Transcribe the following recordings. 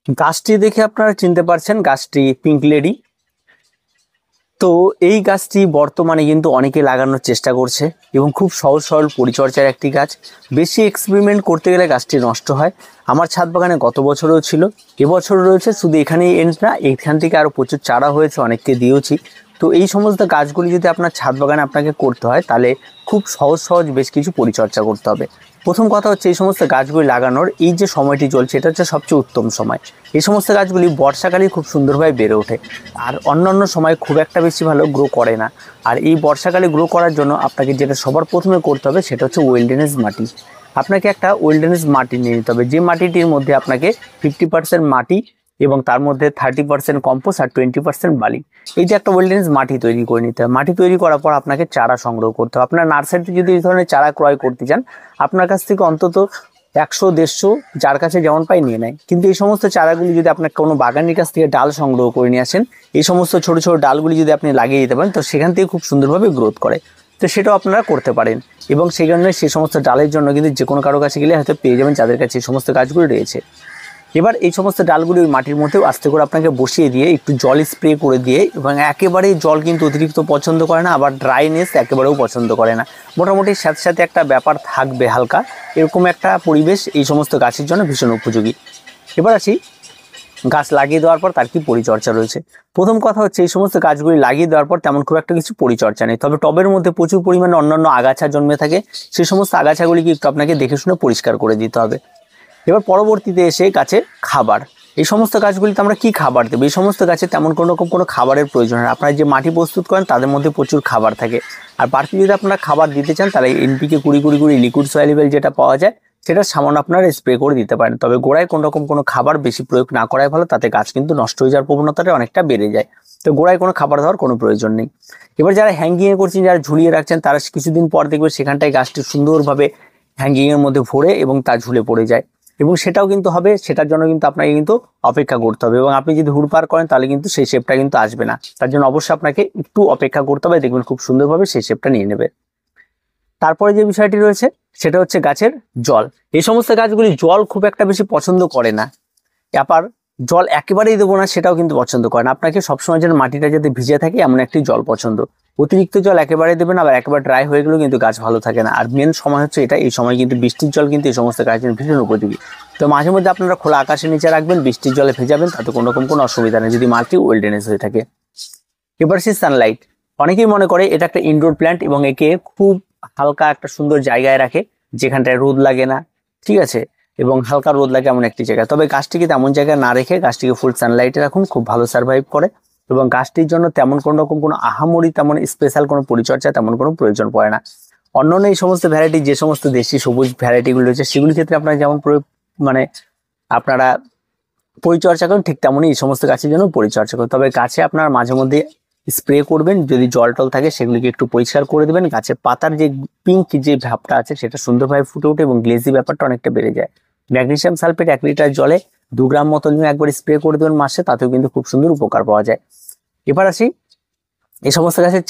গাছটি দেখে আপনারা চিনতে পারছেন গাছটি পিঙ্ক লেডি। তো এই গাছটি বর্তমানে কিন্তু অনেকে লাগানোর চেষ্টা করছে এবং খুব সহজ সরল পরিচর্যার একটি গাছ। বেশি এক্সপেরিমেন্ট করতে গেলে গাছটি নষ্ট হয়। আমার ছাদ বাগানে গত বছরও ছিল, এবছরও রয়েছে। শুধু এখানেই এন্ড না, এখান থেকে আরও প্রচুর চারা হয়েছে, অনেককে দিয়েছি। তো এই সমস্ত গাছগুলি যদি আপনার ছাদ বাগানে আপনাকে করতে হয় তাহলে খুব সহজ বেশ কিছু পরিচর্যা করতে হবে। প্রথম কথা হচ্ছে, এই সমস্ত গাছগুলি লাগানোর এই যে সময়টি চলছে এটা হচ্ছে সবচেয়ে উত্তম সময়। এই সমস্ত গাছগুলি বর্ষাকালেই খুব সুন্দরভাবে বেড়ে ওঠে, আর অন্যান্য সময় খুব একটা বেশি ভালো গ্রো করে না। আর এই বর্ষাকালে গ্রো করার জন্য আপনাকে যেটা সবার প্রথমে করতে হবে সেটা হচ্ছে ওয়েলডেনেস মাটি। আপনাকে একটা ওয়েলডেনেস মাটি নিয়ে নিতে হবে, যে মাটিটির মধ্যে আপনাকে 50% মাটি এবং তার মধ্যে 30% কম্পোস্ট আর 20% বালি, এই যে একটা ওয়েলডেনেস মাটি তৈরি করে নিতে হবে। মাটি তৈরি করার পর আপনাকে চারা সংগ্রহ করতে হবে। আপনার নার্সারিতে যদি এই ধরনের চারা ক্রয় করতে চান, আপনার কাছ থেকে অন্তত 100-150 যার কাছে যেমন পাই নিয়ে নেয়। কিন্তু এই সমস্ত চারাগুলি যদি আপনার কোনো বাগানের কাছ থেকে ডাল সংগ্রহ করে নিয়ে আসেন, এই সমস্ত ছোট ছোট ডালগুলি যদি আপনি লাগিয়ে দিতে পারেন তো সেখান থেকে খুব সুন্দরভাবে গ্রোথ করে। তো সেটাও আপনারা করতে পারেন এবং সেই কারণে সেই সমস্ত ডালের জন্য কিন্তু যে কোনো কারো কাছে গেলে হয়তো পেয়ে যাবেন যাদের কাছে এই সমস্ত গাছগুলি রয়েছে। এবার এই সমস্ত ডালগুলি ওই মাটির মধ্যেও আস্তে করে আপনাকে বসিয়ে দিয়ে একটু জল স্প্রে করে দিয়ে, এবং একেবারেই জল কিন্তু অতিরিক্ত পছন্দ করে না, আবার ড্রাইনেস একেবারেও পছন্দ করে না, মোটামুটি সাথে সাথে একটা ব্যাপার থাকবে হালকা, এরকম একটা পরিবেশ এই সমস্ত গাছের জন্য ভীষণ উপযোগী। এবার আসি গাছ লাগিয়ে দেওয়ার পর তার কি পরিচর্যা রয়েছে। প্রথম কথা হচ্ছে, এই সমস্ত গাছগুলি লাগিয়ে দেওয়ার পর তেমন খুব একটা কিছু পরিচর্যা নেই, তবে টবের মধ্যে প্রচুর পরিমাণে অন্যান্য আগাছা জন্মে থাকে। সেই সমস্ত আগাছাগুলিকে একটু আপনাকে দেখে শুনে পরিষ্কার করে দিতে হবে। এবার পরবর্তীতে এসে গাছে খাবার, এই সমস্ত গাছগুলিতে আমরা কি খাবার দেবো? এই সমস্ত গাছে তেমন কোনো খাবারের প্রয়োজন হয়। আপনারা যে মাটি প্রস্তুত করেন তাদের মধ্যে প্রচুর খাবার থাকে, আর বাড়তি যদি আপনারা খাবার দিতে চান তাহলে এনপিকে 20-20 লিকুইড সয়েলেবল যেটা পাওয়া যায় সেটা সামান্য আপনারা স্প্রে করে দিতে পারেন। তবে গোড়ায় কোনো খাবার বেশি প্রয়োগ না করাই ভালো, তাতে গাছ কিন্তু নষ্ট হয়ে যাওয়ার প্রবণতাটা অনেকটা বেড়ে যায়। তো গোড়ায় কোনো খাবার দেওয়ার কোনো প্রয়োজন নেই। এবার যারা হ্যাঙ্গিংয়ে করছেন, যারা ঝুলিয়ে রাখছেন, তারা কিছুদিন পর দেখবে সেখানটায় গাছটি সুন্দরভাবে হ্যাঙ্গিংয়ের মধ্যে ভরে এবং তা ঝুলে পড়ে যায়, এবং সেটাও কিন্তু হবে। সেটার জন্য কিন্তু আপনাকে কিন্তু অপেক্ষা করতে হবে, এবং আপনি যদি হুড়পাড় করেন তাহলে কিন্তু সেই শেপটা কিন্তু আসবে না। তার জন্য অবশ্যই আপনাকে একটু অপেক্ষা করতে হবে, দেখবেন খুব সুন্দরভাবে সেই শেপটা নিয়ে নেবে। তারপরে যে বিষয়টি রয়েছে সেটা হচ্ছে গাছের জল। এই সমস্ত গাছগুলি জল খুব একটা বেশি পছন্দ করে না, আবার জল একেবারেই দেবো না সেটাও কিন্তু পছন্দ করে না। আপনাকে সবসময় যেন মাটিটা যাতে ভিজে থাকে এমন একটি জল পছন্দ। অতিরিক্ত জল একেবারে দেবেন, আবার একেবারে ড্রাই হয়ে গেলেও কিন্তু গাছ ভালো থাকে না। আর মেন সময় হচ্ছে এটা, এই সময় কিন্তু বৃষ্টির জল কিন্তু এই সমস্ত গাছের ভীষণ উপযোগী। তো মাঝে মধ্যে আপনারা খোলা আকাশের নিচে রাখবেন, বৃষ্টির জলে ভেজাবেন, তাতে কোনো অসুবিধা নেই যদি মাটি ওয়েলডেনেস হয়ে থাকে। এবার সে সানলাইট, অনেকেই মনে করে এটা একটা ইনডোর প্ল্যান্ট এবং একে খুব হালকা একটা সুন্দর জায়গায় রাখে যেখানটায় রোদ লাগে না, ঠিক আছে, এবং হালকা রোদ লাগে এমন একটি জায়গা। তবে গাছটিকে তেমন জায়গায় না রেখে গাছটিকে ফুল সানলাইটে রাখুন, খুব ভালো সার্ভাইভ করে, এবং গাছটির জন্য তেমন কোনো আহামরি তেমন স্পেশাল কোনো পরিচর্যা তেমন কোনো প্রয়োজন পড়ে না। অন্যান্য এই সমস্ত ভ্যারাইটি, যে সমস্ত দেশি সবুজ ভ্যারাইটিগুলো রয়েছে সেগুলির ক্ষেত্রে আপনারা যেমন আপনারা পরিচর্যা করেন, ঠিক তেমনই এই সমস্ত গাছের জন্য পরিচর্যা করুন। তবে গাছে আপনার মাঝে মধ্যে স্প্রে করবেন, যদি জল টল থাকে সেগুলিকে একটু পরিষ্কার করে দেবেন। গাছের পাতার যে পিঙ্ক যে ভাবটা আছে সেটা সুন্দরভাবে ফুটে ওঠে এবং গ্লেজি ব্যাপারটা অনেকটা বেড়ে যায়। ম্যাগনেসিয়াম সালফেট 1 লিটার জলে 2 গ্রাম মতো নিয়ে একবার স্প্রে করে দেবেন মাসে, তাতেও কিন্তু খুব সুন্দর উপকার পাওয়া যায়। এবার আসি এই সমস্ত গাছের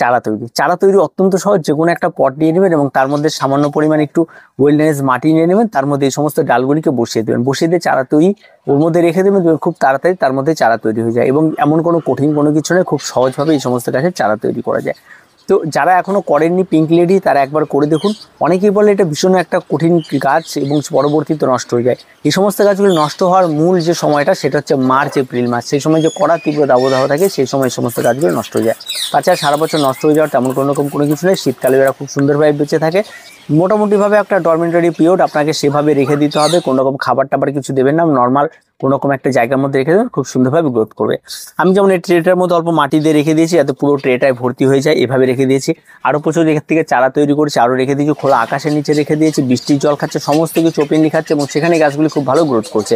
চারা তৈরি অত্যন্ত সহজ। যে কোনো একটা পট নিয়ে নেবেন এবং তার মধ্যে সামান্য পরিমাণ একটু ওয়েলডেনেস মাটি নিয়ে নেবেন, তার মধ্যে এই সমস্ত ডালগুলিকে বসিয়ে দেবেন, বসিয়ে দিয়ে চারা তৈরি ওর মধ্যে রেখে দেবেন, খুব তাড়াতাড়ি তার মধ্যে চারা তৈরি হয়ে যায়। এবং এমন কোনো কঠিন কোনো কিছু নেই, খুব সহজভাবে এই সমস্ত গাছের চারা তৈরি করা যায়। তো যারা এখনো করেননি পিঙ্ক লেডি, তারা একবার করে দেখুন। অনেকেই বলে এটা ভীষণ একটা কঠিন গাছ এবং পরবর্তীতে নষ্ট হয়ে যায়। এই সমস্ত গাছগুলি নষ্ট হওয়ার মূল যে সময়টা সেটা হচ্ছে মার্চ-এপ্রিল মাস, সেই সময় যে কড়া তীব্র দাবদাহ থাকে সেই সময় সমস্ত গাছগুলো নষ্ট হয়ে যায়। তাছাড়া সারা বছর নষ্ট হয়ে যাওয়ার তেমন কোনো কিছু নেই। শীতকালে এরা খুব সুন্দরভাবে বেঁচে থাকে। মোটামুটিভাবে একটা ডরমেন্টারি পিরিয়ড আপনাকে সেভাবে রেখে দিতে হবে, কোনো রকম খাবার টাবার কিছু দেবেন না, নর্মাল কোনো রকম একটা জায়গার মধ্যে রেখে দেবেন, খুব সুন্দরভাবে গ্রোথ করবে। আমি যেমন এই ট্রেটার মধ্যে অল্প মাটি দিয়ে রেখে দিয়েছি যাতে পুরো ট্রেটায় ভর্তি হয়ে যায়, এভাবে রেখে দিয়েছি। আরও প্রচুর এখান থেকে চারা তৈরি করেছি, আরও রেখে দিয়েছি, খোলা আকাশের নিচে রেখে দিয়েছি, বৃষ্টির জল খাচ্ছে, সমস্ত কিছু ওপেনলি খাচ্ছে, এবং সেখানে গাছগুলি খুব ভালো গ্রোথ করছে।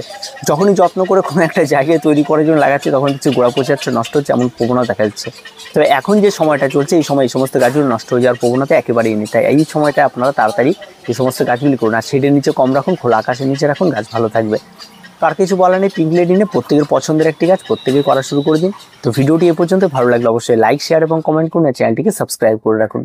যখনই যত্ন করে কোনো একটা জায়গায় তৈরি করার জন্য লাগাচ্ছে তখন কিছু গোড়া পচে যাচ্ছে, নষ্ট হচ্ছে, এমন প্রবণতা দেখা যাচ্ছে। তবে এখন যে সময়টা চলছে এই সময় এই সমস্ত গাছগুলো নষ্ট হয়ে যাওয়ার প্রবণতা একেবারেই নেই। তাই এই সময়টা আপনারা তাড়াতাড়ি এই সমস্ত গাছগুলি করুন, আর শেডের নিচে কম রাখুন, খোলা আকাশের নিচে রাখুন, গাছ ভালো থাকবে। আর কিছু বলার নেই, পিঙ্ক লেডি নিয়ে প্রত্যেকের পছন্দের একটি গাছ, প্রত্যেকেই করা শুরু করে দিন। তো ভিডিওটি এ পর্যন্ত ভালো লাগলে অবশ্যই লাইক, শেয়ার এবং কমেন্ট করুন, আর চ্যানেলটিকে সাবস্ক্রাইব করে রাখুন।